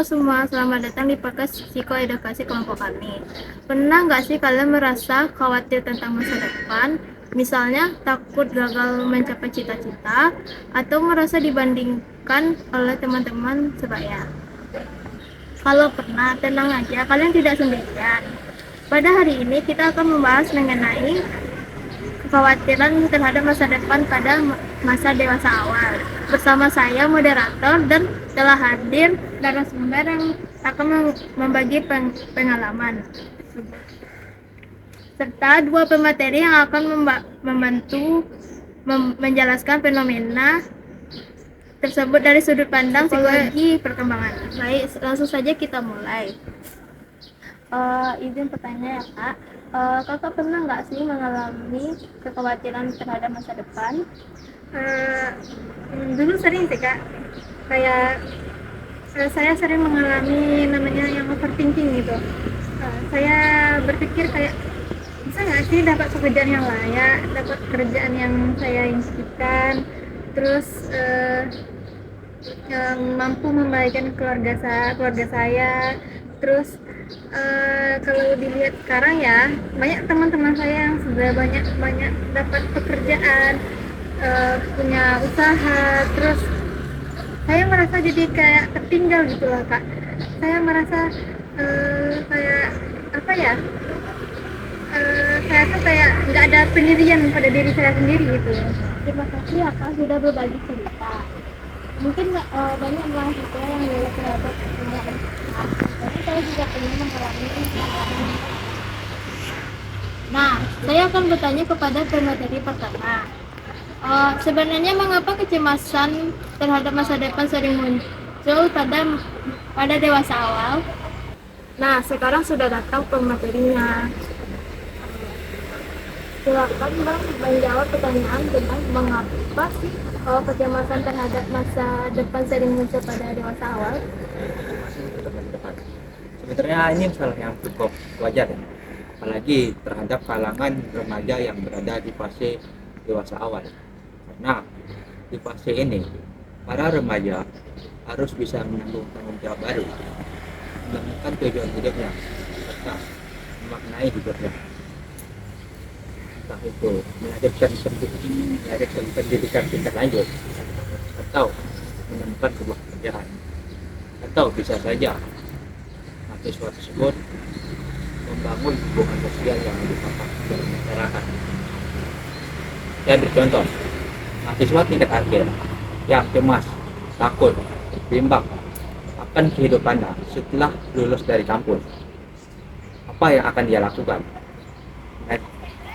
Halo semua, selamat datang di podcast psikoedukasi kelompok kami. Pernah nggak sih kalian merasa khawatir tentang masa depan? Misalnya takut gagal mencapai cita-cita atau merasa dibandingkan oleh teman-teman sebaya. Kalau pernah, tenang aja, kalian tidak sendirian. Pada hari ini kita akan membahas mengenai kekhawatiran terhadap masa depan pada masa dewasa awal. Bersama saya moderator dan telah hadir narasumber yang akan membagi pengalaman serta dua pemateri yang akan membantu menjelaskan fenomena tersebut dari sudut pandang psikologi perkembangan. Baik, langsung saja kita mulai. Izin bertanya ya kak, kakak pernah nggak sih mengalami kekhawatiran terhadap masa depan? Dulu sering sih kak, kayak saya sering mengalami namanya yang overthinking gitu. Saya berpikir kayak bisa nggak sih dapat pekerjaan yang layak, dapat kerjaan yang saya impikan, terus yang mampu membahagiakan keluarga saya. Terus kalau dilihat sekarang ya, banyak teman-teman saya yang sudah banyak dapat pekerjaan, punya usaha. Terus saya merasa jadi kayak tertinggal gitu loh kak. Saya merasa kayak apa ya, saya tuh kayak nggak ada pendirian pada diri saya sendiri gitu. Terima kasih ya kak sudah berbagi cerita. Mungkin banyak mahasiswa yang lulus terhadap dunia pendidikan, tapi saya juga pernah mengalami hal. Nah, saya akan bertanya kepada pemateri pertama. Sebenarnya mengapa kecemasan terhadap masa depan sering muncul pada dewasa awal? Nah, sekarang sudah datang pematerinya. Silakan Bang menjawab pertanyaan dengan mengapa sih kecemasan terhadap masa depan sering muncul pada dewasa awal? Sebenarnya ini masalah yang cukup wajar ya, apalagi terhadap kalangan remaja yang berada di fase dewasa awal. Karena di fase ini, para remaja harus bisa menanggung tanggung jawab baru, menemukan tujuan hidupnya, serta memaknai hidupnya. Entah itu melanjutkan pendidikan tingkat lanjut, atau menemukan sebuah pekerjaan, atau bisa saja mahasiswa tersebut membangun hubungan sosial yang lebih kokoh dengan masyarakat. Saya beri contoh, mahasiswa tingkat akhir yang cemas, takut, bimbang akan kehidupannya setelah lulus dari kampus. Apa yang akan dia lakukan?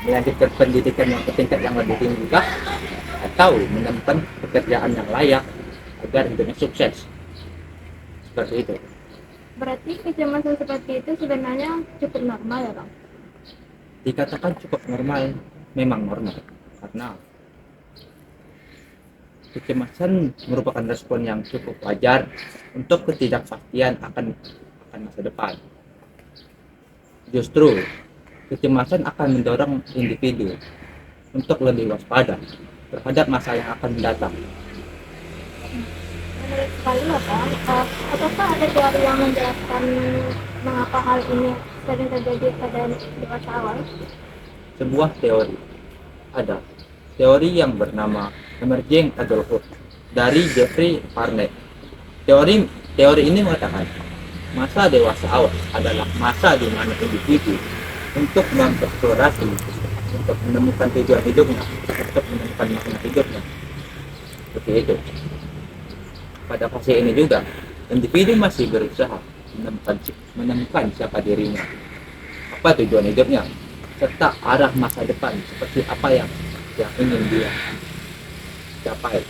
Melanjutkan pendidikan yang ke tingkat yang lebih tinggi kah? Atau menemukan pekerjaan yang layak agar hidupnya sukses? Seperti itu. Berarti kecemasan seperti itu sebenarnya cukup normal ya Bang? Dikatakan cukup normal, memang normal, karena kecemasan merupakan respon yang cukup wajar untuk ketidakpastian akan masa depan. Justru kecemasan akan mendorong individu untuk lebih waspada terhadap masa yang akan mendatang. Menarik sekali ya Bang. Apakah ada teori yang menjelaskan mengapa hal ini sering terjadi pada dewasa awal? Sebuah teori ada, teori yang bernama Emerging Adulthood dari Jeffrey Parnell. Teori ini mengatakan masa dewasa awal adalah masa di mana individu untuk mengeksplorasi, untuk menemukan tujuan hidupnya, untuk menemukan makna hidupnya. Seperti itu. Pada fase ini juga, individu masih berusaha menemukan siapa dirinya, apa tujuan hidupnya, serta arah masa depan seperti apa yang ingin dia capai.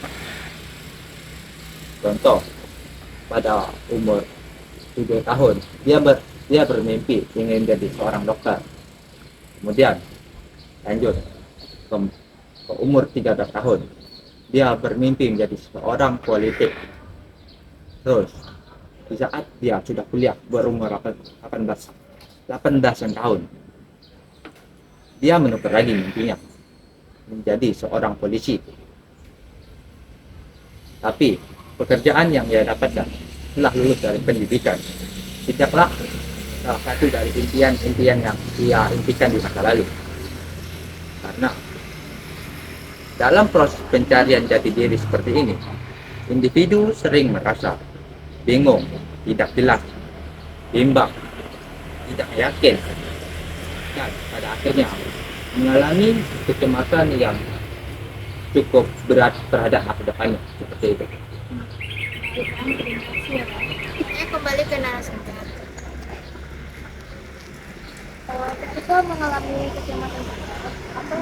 Contoh, pada umur 7 tahun, dia bermimpi ingin jadi seorang dokter. Kemudian lanjut ke umur 13 tahun, dia bermimpi menjadi seorang politik. Terus di saat dia sudah kuliah berumur 18 tahun, dia menukar lagi mimpinya menjadi seorang polisi. Tapi pekerjaan yang dia dapatkan setelah lulus dari pendidikan. Bijaklah salah satu dari impian-impian yang ia impikan di masa lalu. Karena dalam proses pencarian jati diri seperti ini, individu sering merasa bingung, tidak jelas, bimbang, tidak yakin, dan pada akhirnya mengalami kecemasan yang cukup berat terhadap masa depannya, seperti itu. Saya kembali ke narasumber. Ketika mengalami kecemasan atau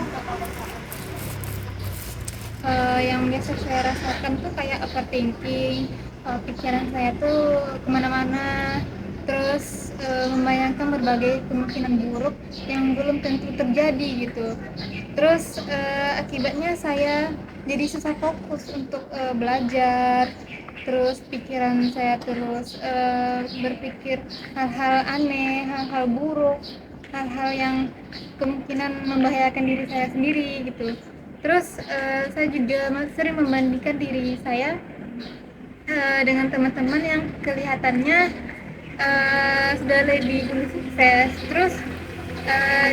Yang biasa saya rasakan tuh kayak overthinking, pikiran saya tuh kemana-mana, terus membayangkan berbagai kemungkinan buruk yang belum tentu terjadi gitu. Terus akibatnya saya jadi susah fokus untuk belajar, terus pikiran saya terus berpikir hal-hal aneh, hal-hal buruk, hal-hal yang kemungkinan membahayakan diri saya sendiri gitu. Terus saya juga sering membandingkan diri saya dengan teman-teman yang kelihatannya sudah lebih dulu sukses. Terus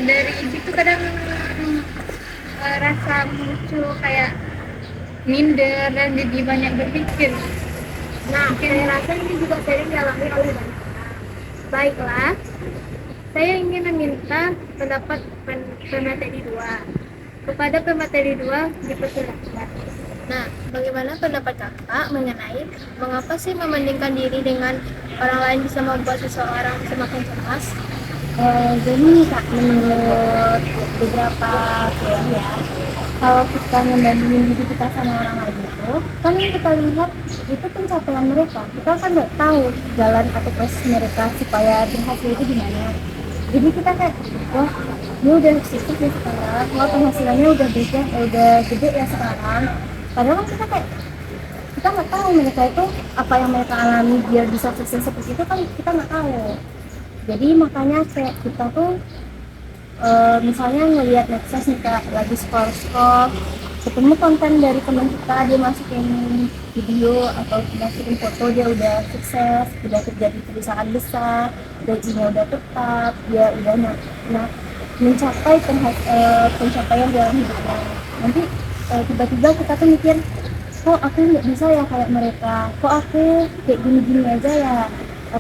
dari situ kadang rasa muncul kayak minder dan jadi banyak berpikir. Nah, saya rasa ini juga sering dialami oleh banyak orang. Baiklah, saya ingin meminta pendapat pemateri 2. Kepada pemateri 2 dipersilakan. Nah, bagaimana pendapat kakak mengenai mengapa sih membandingkan diri dengan orang lain bisa membuat seseorang semakin cemas? Jadi Kak, menurut beberapa teori ya, kalau kita membandingin diri kita sama orang lain itu, kan yang kita lihat itu pencapaian mereka. Kita kan nggak tahu jalan atau proses mereka supaya berhasil itu gimana. Jadi kita kayak, wah, dia udah sukses ya sekarang, wah penghasilannya udah gede ya sekarang. Padahal kan kita nggak tahu mereka itu apa yang mereka alami biar bisa sukses seperti itu, kan kita nggak tahu. Jadi makanya kayak kita tuh misalnya ngelihat medsos nih Kak, lagi scroll ketemu konten dari teman kita, dia masukin video atau masukin foto dia udah sukses, udah kerja di perusahaan besar, gajinya udah tetap, dia udah mencapai pencapaian dalam hidupnya. Nanti tiba-tiba kita tuh mikir, kok aku nggak bisa ya kayak mereka, kok aku kayak gini-gini aja ya,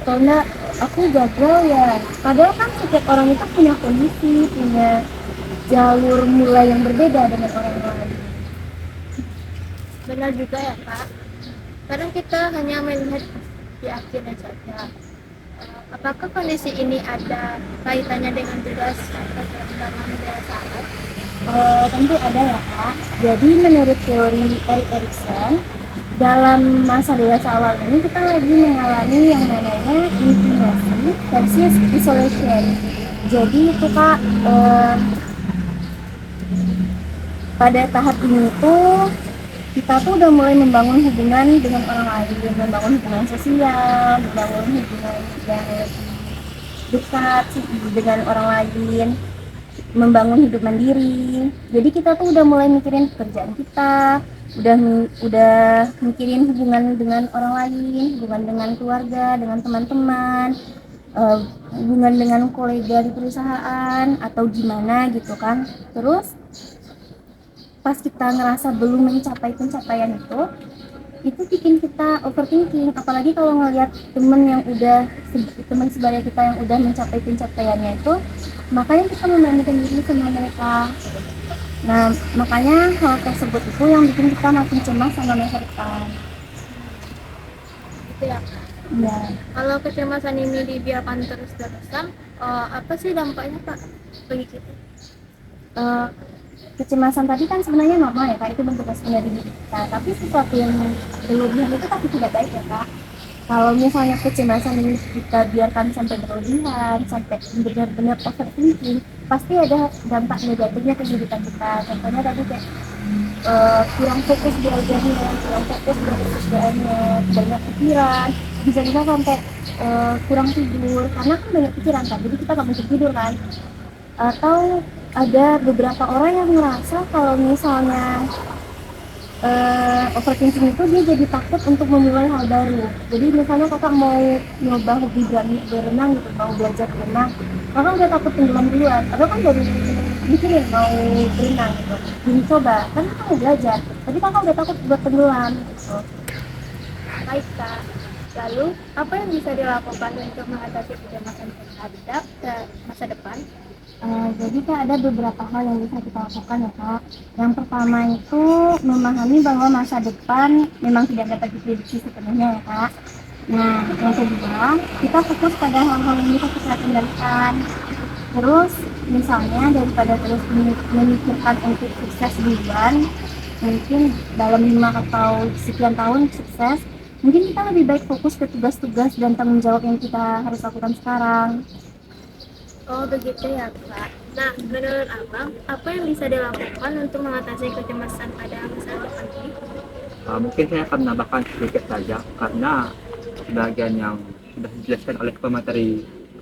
atau enggak aku gagal ya. Padahal kan setiap orang itu punya kondisi, punya jalur mulai yang berbeda dengan orang lain. Benar juga ya kak. Kadang kita hanya melihat di akhirnya saja. Apakah kondisi ini ada kaitannya dengan tugas atau perkembangan dewasa? Tentu ada ya Kak. Jadi menurut teori Erik Erikson, dalam masa dewasa awal ini kita lagi mengalami yang namanya intimidasi versus isolation. Jadi itu Kak, pada tahap ini tuh kita tuh udah mulai membangun hubungan dengan orang lain, membangun hubungan sosial, membangun hubungan yang lebih dekat dengan orang lain, membangun hidup mandiri. Jadi kita tuh udah mulai mikirin pekerjaan kita, udah mikirin hubungan dengan orang lain, hubungan dengan keluarga, dengan teman-teman, hubungan dengan kolega di perusahaan atau gimana gitu kan. Terus pas kita ngerasa belum mencapai pencapaian itu bikin kita overthinking, apalagi kalau ngelihat teman sebaya kita yang udah mencapai pencapaiannya itu, makanya kita membandingkan diri sama mereka. Nah, makanya hal tersebut itu yang bikin kita makin cemas sama masa depan. Gitu ya kak. Ya, Kalau kecemasan ini dibiarkan terus-terusan, apa sih dampaknya kak bagi kita? kecemasan tadi kan sebenarnya normal ya Kak, itu bentuk respon dari diri kita, tapi sesuatu yang berlebihan itu tapi tidak baik ya Kak. Kalau misalnya kecemasan ini kita biarkan sampai berlebihan, sampai benar-benar overthinking, pasti ada dampak negatifnya ke kehidupan kita. Contohnya tadi kayak kurang fokus belajarnya, kurang fokus bekerjaannya, banyak pikiran, bisa sampai kurang tidur karena kan banyak pikiran kan, jadi kita nggak mungkin tidur kan. Atau ada beberapa orang yang merasa kalau misalnya overthinking itu dia jadi takut untuk memulai hal baru. Jadi misalnya kakak mau nyoba hobi berenang gitu, mau belajar berenang, kakak udah takut tenggelam duluan, atau kan baru mikirin mau berenang gitu, jadi coba, kan kakak mau belajar, tapi kakak udah takut buat tenggelam gitu. Baik Kak. Lalu, apa yang bisa dilakukan untuk mengatasi kecemasan terhadap masa depan? Jadi Kak, ada beberapa hal yang bisa kita lakukan ya Kak. Yang pertama itu memahami bahwa masa depan memang tidak dapat diprediksi sepenuhnya ya Kak. Nah, yang kedua, kita fokus pada hal-hal yang bisa kita kendalikan. Terus, misalnya daripada terus memikirkan untuk sukses duluan, mungkin dalam 5 atau sekian tahun sukses, mungkin kita lebih baik fokus ke tugas-tugas dan tanggung jawab yang kita harus lakukan sekarang. Oh begitu ya Kak. Nah, menurut Abang, apa yang bisa dilakukan untuk mengatasi kecemasan pada masa depan ini? Mungkin saya akan menambahkan sedikit saja karena sebagian yang sudah dijelaskan oleh pemateri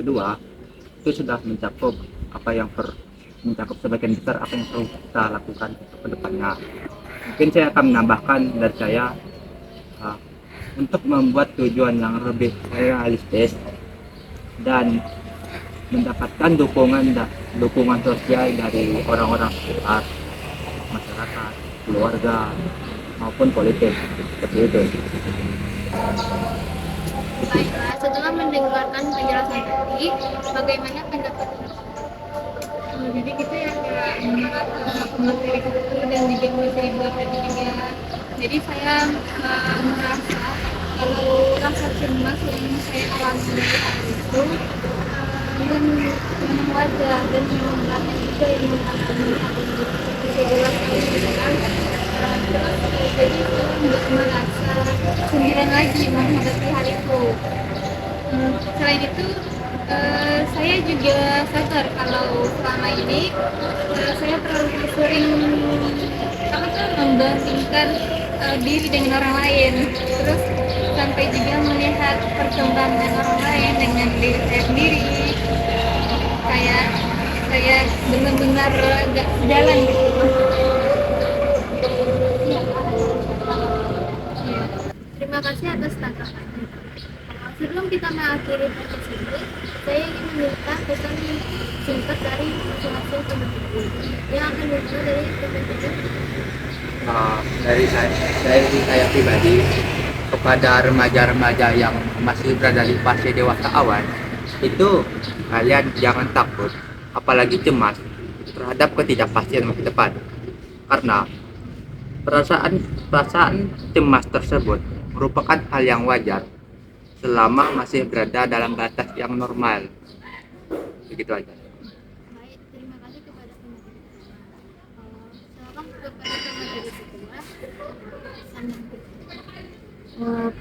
kedua itu sudah mencakup apa yang mencakup sebagian besar apa yang perlu kita lakukan ke depannya. Mungkin saya akan menambahkan dari saya untuk membuat tujuan yang lebih realistis dan mendapatkan dukungan sosial dari orang-orang sekitar, masyarakat, keluarga maupun politik seperti itu. Baiklah, setelah mendengarkan penjelasan tadi, bagaimana pendapat Jadi kita yang menolak materi itu dan juga masih dibuat juga. Jadi saya merasa kalau rasa cemas yang saya alami itu memang wajar dan memang banyak juga yang mengalami hal ini. Saya jelaskan misalkan terus jadi saya nggak merasa sendirian lagi menghadapi hal itu. Selain itu saya juga sadar kalau selama ini saya terlalu sering membandingkan diri dengan orang lain, terus sampai juga melihat perkembangan orang lain dengan diri saya sendiri, kayak saya benar-benar gak sejalan gitu. Terima kasih atas tanggapannya. Sebelum kita mengakhiri podcast ini, saya ingin meminta pesan singkat dari masing-masing pemateri yang akan dimulai dari pemateri. Dari saya pribadi kepada remaja-remaja yang masih berada di fase dewasa awal, itu kalian jangan takut apalagi cemas terhadap ketidakpastian masa depan, karena perasaan cemas tersebut merupakan hal yang wajar selama masih berada dalam batas yang normal. Begitu aja. Baik, terima kasih kepada pemateri pertama. Silakan kepada pemateri kedua.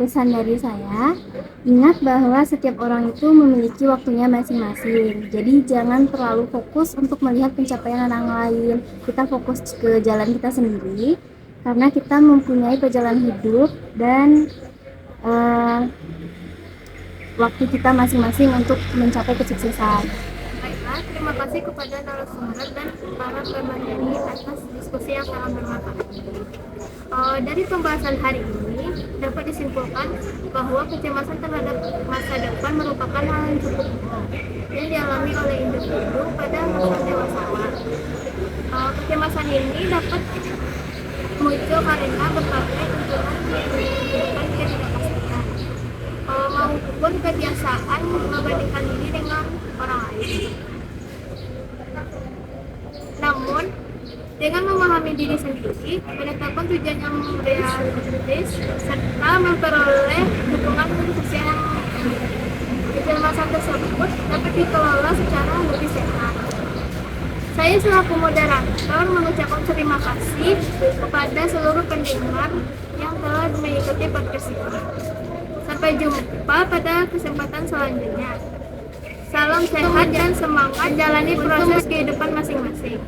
Pesan dari saya, ingat bahwa setiap orang itu memiliki waktunya masing-masing. Jadi jangan terlalu fokus untuk melihat pencapaian orang lain. Kita fokus ke jalan kita sendiri, karena kita mempunyai perjalanan hidup dan waktu kita masing-masing untuk mencapai kesuksesan. Baiklah, terima kasih kepada narasumber dan para pemateri atas diskusi yang sangat bermanfaat. Dari pembahasan hari ini dapat disimpulkan bahwa kecemasan terhadap masa depan merupakan hal yang cukup umum yang dialami oleh individu pada masa dewasa. Kecemasan ini dapat muncul karena berbagai tuntutan kehidupan ketidakpastian maupun kebiasaan membandingkan diri dengan orang lain. Namun, dengan memahami diri sendiri, menetapkan tujuan yang realistis, serta memperoleh dukungan sosial, kecemasan tersebut dapat dikelola secara lebih sehat. Saya selaku moderator mengucapkan terima kasih kepada seluruh pendengar yang telah mengikuti podcast ini. Sampai jumpa pada kesempatan selanjutnya. Salam sehat dan semangat jalani proses kehidupan masing-masing.